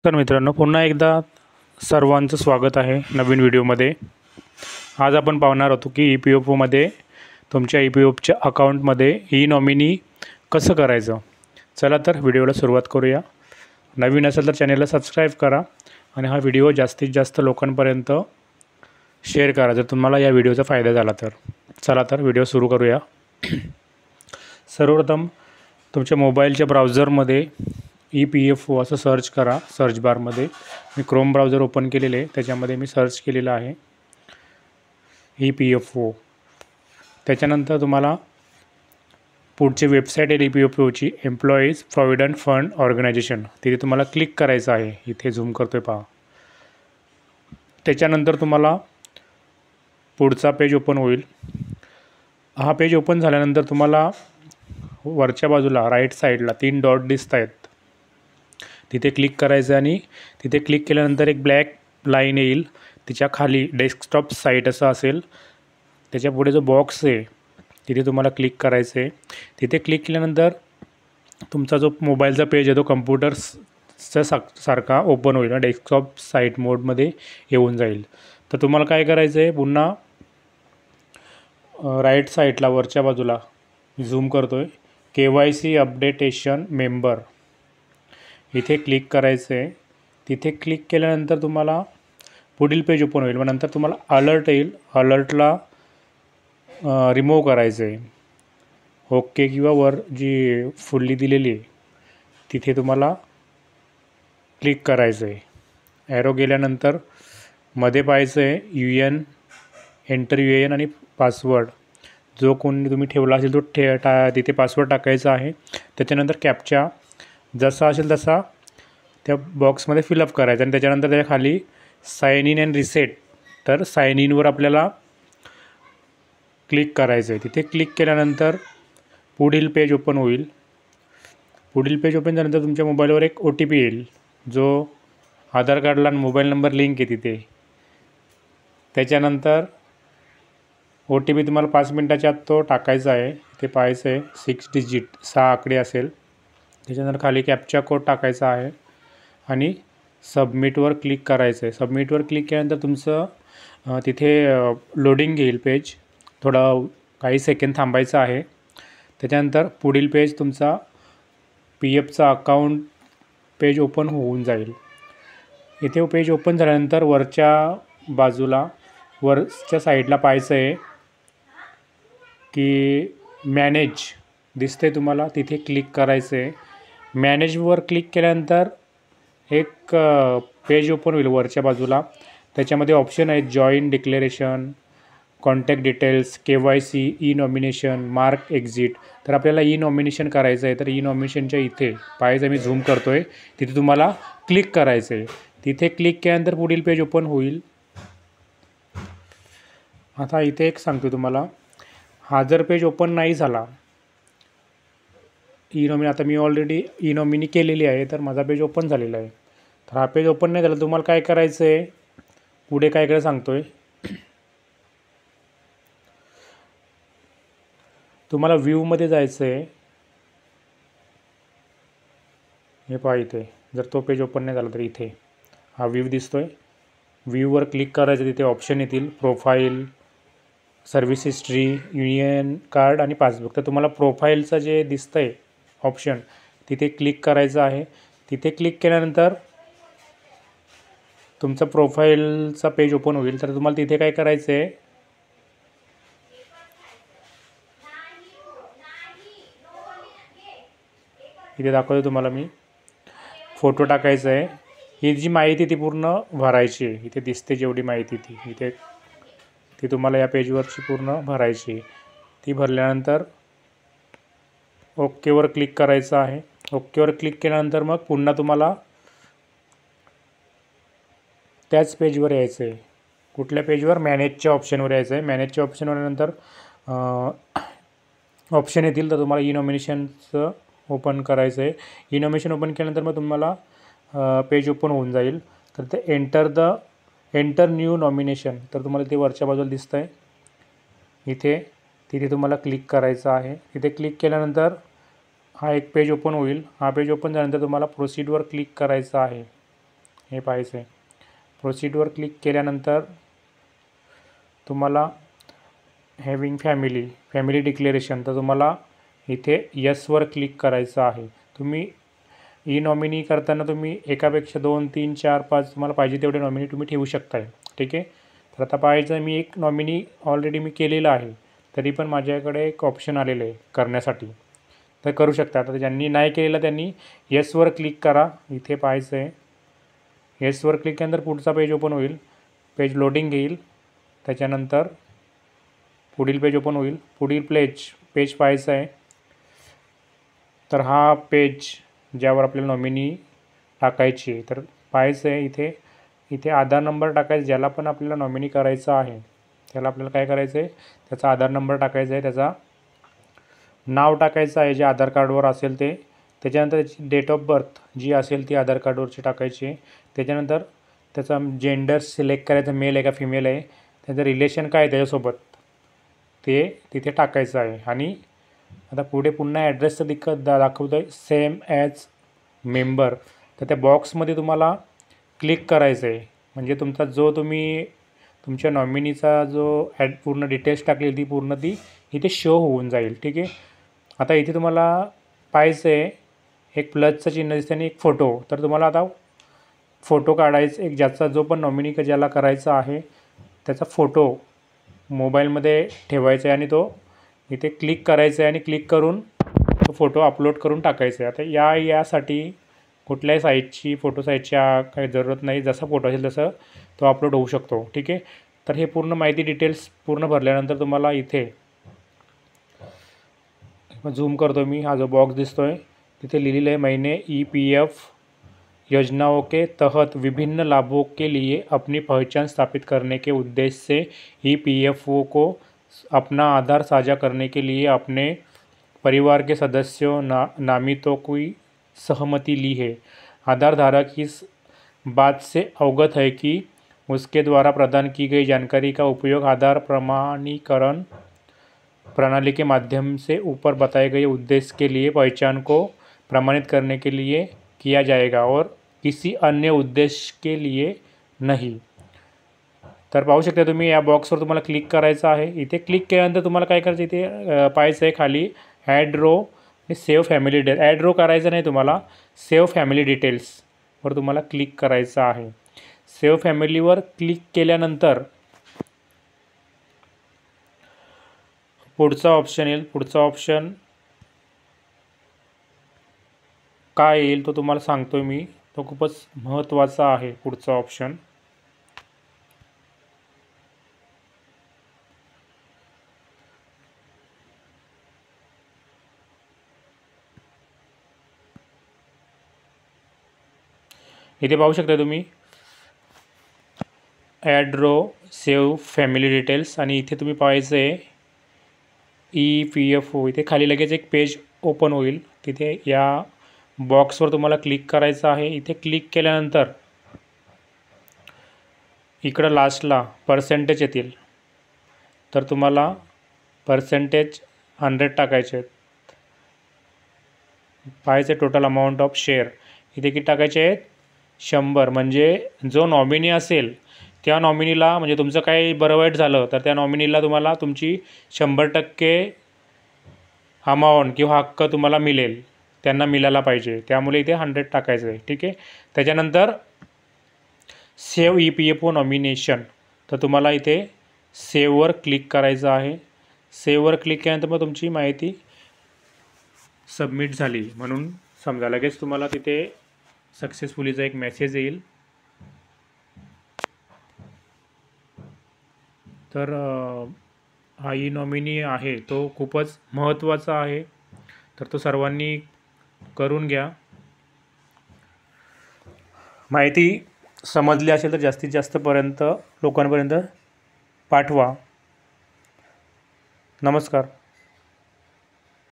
तर मित्रांनो, पुन्हा एकदा सर्वांचं स्वागत आहे नवीन व्हिडिओमध्ये. आज आपण पाहणार होतो की ई पी एफ ओमध्ये तुमच्या ई पी एफ ओच्या अकाउंटमध्ये ई नॉमिनी कसं करायचं. चला तर व्हिडिओला सुरुवात करूया. नवीन असेल तर चॅनलला सबस्क्राईब करा आणि हा व्हिडिओ जास्तीत जास्त लोकांपर्यंत शेअर करा जर तुम्हाला या व्हिडिओचा फायदा झाला तर. चला तर व्हिडिओ सुरू करूया. सर्वप्रथम तुमच्या मोबाईलच्या ब्राउझरमध्ये ई पी एफ ओ असं सर्च करा. सर्च बारमध्ये मी क्रोम ब्राउझर ओपन केलेले आहे, त्याच्यामध्ये मी सर्च केलेलं आहे ई पी एफ ओ. त्याच्यानंतर तुम्हाला पुढची वेबसाईट आहे ई पी एफ ओची, एम्प्लॉईज प्रॉव्हिडंट फंड ऑर्गनायझेशन. तिथे तुम्हाला क्लिक करायचं आहे. इथे झूम करतो आहे पहा. त्याच्यानंतर तुम्हाला पुढचा पेज ओपन होईल. हा पेज ओपन झाल्यानंतर तुम्हाला वरच्या बाजूला राईट साईडला 3 डॉट दिसत आहेत, तिथे क्लिक करायचं आणि तिथे क्लिक केल्यानंतर एक ब्लॅक लाईन येईल. तिच्या खाली डेस्कटॉप साईट असं असेल. त्याच्या पुढे जो बॉक्स आहे तिथे तुम्हाला क्लिक करायचं आहे. तिथे क्लिक केल्यानंतर तुमचा जो मोबाईलचा पेज आहे तो कम्प्युटरच्या सारखा ओपन होईल, डेस्कटॉप साईट मोडमध्ये येऊन जाईल. तर तुम्हाला काय करायचं आहे, पुन्हा राईट साईडला वरच्या बाजूला झूम करतो आहे, KYC अपडेटेशन मेंबर इथे क्लिक करायचं आहे. तिथे क्लिक केल्यानंतर तुम्हाला पुढील पेज ओपन होईल. मग नंतर तुम्हाला अलर्ट येईल. अलर्टला रिमूव्ह करायचं आहे. ओके किंवा वर जी फुल्ली दिलेली आहे तिथे तुम्हाला क्लिक करायचं आहे. ॲरो गेल्यानंतर मध्ये पाहायचं आहे UN, एंटर UN आणि पासवर्ड जो कोणी तुम्ही ठेवला असेल तो तिथे पासवर्ड टाकायचा आहे. त्याच्यानंतर कॅप्चा जसा असेल तसा त्या बॉक्समध्ये फिलअप करायचा आणि त्याच्यानंतर त्याच्या खाली साइन इन अँड रिसेट. तर साइन इनवर आपल्याला क्लिक करायचं आहे. तिथे क्लिक केल्यानंतर पुढील पेज ओपन होईल. पुढील पेज ओपन झाल्यानंतर तुमच्या मोबाईलवर एक OTP येईल, जो आधार कार्डला मोबाईल नंबर लिंक आहे तिथे. त्याच्यानंतर OTP तुम्हाला 5 मिनटाच्या आत तो टाकायचा आहे. ते पाहायचं आहे 6 डिजिट 6 आकडे असेल. त्याच्यानंतर खाली कॅप्चा कोड टाकायचा आहे आणि सबमिटवर क्लिक करायचं आहे. सबमिटवर क्लिक केल्यानंतर तुमचं तिथे लोडिंग घेईल पेज. काही सेकंड थांबायचं आहे. त्याच्यानंतर पुढील पेज तुमचा PFचा अकाउंट पेज ओपन होऊन जाईल. इथे पेज ओपन झाल्यानंतर वरच्या बाजूला वरच्या साईडला पाहायचं आहे की मॅनेज दिसते तुम्हाला, तिथे क्लिक करायचं आहे. मॅनेजवर क्लिक केल्यानंतर एक पेज ओपन होईल वरच्या बाजूला. त्याच्यामध्ये ऑप्शन आहेत join declaration, contact details, KYC, E nomination, mark exit. तर आपल्याला ई नॉमिनेशन करायचं आहे. तर ई नॉमिनेशनच्या इथे पाहायचं, मी झूम करतो आहे, तिथे तुम्हाला क्लिक करायचं आहे. तिथे क्लिक केल्यानंतर पुढील पेज ओपन होईल. आता इथे एक सांगतो तुम्हाला, हा जर पेज ओपन नाही झाला ई नॉमिनी, आता मी ऑलरेडी ई नॉमिनी केलेली आहे तर माझा पेज ओपन झालेला आहे. तर हा पेज ओपन नाही झाला, तुम्हाला काय करायचं आहे, पुढे काय करायचं सांगतो आहे. तुम्हाला व्ह्यूमध्ये जायचं आहे. हे पहा इथे, जर तो पेज ओपन नाही झाला तर इथे हा व्ह्यू दिसतो आहे. व्ह्यूवर क्लिक करायचं. तिथे ऑप्शन येतील profile, service history, union card आणि पासबुक. तर तुम्हाला प्रोफाईलचं जे दिसतं आहे ऑप्शन तिथे क्लिक करायचं आहे. तिथे क्लिक केल्यानंतर तुमचं प्रोफाईलचा पेज ओपन होईल. तर तुम्हाला तिथे काय करायचं आहे, इथे दाखवतो तुम्हाला मी, फोटो टाकायचा आहे. ही जी माहिती ती पूर्ण भरायची आहे. इथे दिसते जेवढी माहिती ती तुम्हाला या पेजवरची पूर्ण भरायची आहे. ती भरल्यानंतर ओकेवर क्लिक करायचं आहे. ओकेवर क्लिक केल्यानंतर मग पुन्हा तुम्हाला त्याच पेजवर यायचं आहे. कुठल्या पेजवर, मॅनेजच्या ऑप्शनवर यायचं आहे. मॅनेजच्या ऑप्शनवर नंतर ऑप्शन येतील, तर तुम्हाला ई नॉमिनेशनचं ओपन करायचं आहे. ई नॉमिनेशन ओपन केल्यानंतर मग तुम्हाला पेज ओपन होऊन जाईल. तर ते एंटर न्यू नॉमिनेशन, तर तुम्हाला ते वरच्या बाजूला दिसतं आहे तिथे तुम्हाला क्लिक करायचं आहे. तिथे क्लिक केल्यानंतर हा एक पेज ओपन होईल. हा पेज ओपन झाल्यानंतर तुम्हाला प्रोसीडवर क्लिक करायचं आहे. हे पाहायचं आहे. प्रोसीडवर क्लिक केल्यानंतर तुम्हाला हॅविंग फॅमिली डिक्लेरेशन, तर तुम्हाला इथे यसवर क्लिक करायचं आहे. तुम्ही ई नॉमिनी करताना तुम्ही एकापेक्षा 2, 3, 4, 5 तुम्हाला पाहिजे तेवढे नॉमिनी तुम्ही ठेवू शकताय. ठीक आहे. तर आता पाहायचं मी एक नॉमिनी ऑलरेडी मी केलेलं आहे, तरी पण माझ्याकडे एक ऑप्शन आलेलं आहे करण्यासाठी, तर करू शकता. आता ज्यांनी नाही केलेलं त्यांनी येसवर क्लिक करा. इथे पाहायचं आहे, येसवर क्लिक केल्यानंतर पुढचा पेज ओपन होईल. पेज लोडिंग घेईल, त्याच्यानंतर पुढील पेज ओपन होईल. पुढील पेज पाहायचं आहे. तर हा पेज ज्यावर आपल्याला नॉमिनी टाकायची आहे, तर पाहायचं आहे इथे आधार नंबर टाकायचा. ज्याला पण आपल्याला नॉमिनी करायचं आहे त्याला आपल्याला काय करायचं आहे, त्याचा आधार नंबर टाकायचा आहे, त्याचा नाव टाकायचं आहे जे आधार कार्डवर असेल ते, त्याच्यानंतर त्याची डेट ऑफ बर्थ जी असेल ती आधार कार्डवरची टाकायची आहे. त्याच्यानंतर त्याचा जेंडर सिलेक्ट करायचं, मेल आहे का फिमेल आहे, त्याचं रिलेशन काय आहे त्याच्यासोबत ते तिथे टाकायचं आहे. आणि आता पुढे पुन्हा ॲड्रेसचं दाखवतं आहे सेम ॲज मेंबर, तर त्या बॉक्समध्ये तुम्हाला क्लिक करायचं आहे. म्हणजे तुमचा जो तुम्ही तुमच्या नॉमिनीचा जो पूर्ण डिटेल्स टाकलेली ती पूर्ण ती इथे शो होऊन जाईल. ठीक आहे. आता इथे तुम्हाला पाहायचं आहे एक प्लसचं चिन्ह दिसतं आणि एक फोटो, तर तुम्हाला आता फोटो काढायचं एक ज्याचा जो पण नॉमिनी ज्याला करायचा आहे त्याचा फोटो मोबाईलमध्ये ठेवायचा आहे आणि तो इथे क्लिक करायचं आहे आणि क्लिक करून तो फोटो अपलोड करून टाकायचा आहे. आता यासाठी कुठल्याही साईजची फोटो साईजची काही जरूरत नाही, जसा फोटो असेल तसं तो अपलोड होऊ शकतो. ठीक आहे. तर हे पूर्ण माहिती डिटेल्स पूर्ण भरल्यानंतर तुम्हाला इथे झूम करतो मी, हा जो बॉक्स दिसतो आहे तिथे लिहिलेलं आहे मैंने EPF योजनाओं के तहत विभिन्न लाभों के लिए अपनी पहचान स्थापित करने के उद्देश्य से EPFO को अपना आधार साझा करने के लिए अपने परिवार के सदस्यों नामितों की सहमति ली है. आधार धारक इस बात से अवगत है कि उसके द्वारा प्रदान की गई जानकारी का उपयोग आधार प्रमाणीकरण प्रणाली के माध्यम से ऊपर बताए गए उद्देश्य के लिए पहचान को प्रमाणित करने के लिए किया जाएगा और किसी अन्य उद्देश्य के लिए नाही. तर पाहू शकता तुम्ही या बॉक्सवर तुम्हाला क्लिक करायचं आहे. इथे क्लिक केल्यानंतर तुम्हाला काय करायचं, इथे पाहायचं आहे खाली ॲड रो आणि save family details. Add row करायचं नाही तुम्हाला, सेव्ह फॅमिली डिटेल्सवर तुम्हाला क्लिक करायचं आहे. सेव्ह फॅमिलीवर क्लिक केल्यानंतर पुढचा ऑप्शन येईल. पुढचा ऑप्शन काय येईल तो तुम्हाला सांगतो मी, तो खूपच महत्त्वाचा आहे. पुढचा ऑप्शन इथे पाहू शकता तुम्ही add row save family details आणि इथे तुम्ही पाहायचं आहे EPFO. इथे खाली लगेच एक पेज ओपन होईल. तिथे या बॉक्सवर तुम्हाला क्लिक करायचं आहे. इथे क्लिक केल्यानंतर इकडं लास्टला पर्सेंटेज येतील, तर तुम्हाला पर्सेंटेज 100 टाकायचे आहेत. पाहायचे टोटल अमाऊंट ऑफ शेअर इथे किती टाकायचे आहेत, 100. म्हणजे जो नॉमिनी असेल त्या नॉमिनीला, म्हणजे तुमचं काही बरं वाईट झालं तर त्या नॉमिनीला तुम्हाला तुमची 100% अमाऊंट किंवा हक्क तुम्हाला मिळेल, त्यांना मिळायला पाहिजे. त्यामुळे इथे 100 टाकायचं आहे. ठीक आहे. त्याच्यानंतर सेव्ह EPFO नॉमिनेशन, तर तुम्हाला इथे सेव्हवर क्लिक करायचं आहे. सेव्हवर क्लिक केल्यानंतर मग तुमची माहिती सबमिट झाली म्हणून समजा. लगेच तुम्हाला तिथे सक्सेसफुलीचा एक मेसेज येईल. तर हा ई नॉमिनी आहे तो खूपच महत्त्वाचा आहे, तर तो सर्वांनी करून घ्या. माहिती समजली असेल तर जास्तीत जास्त लोकांपर्यंत पाठवा. नमस्कार.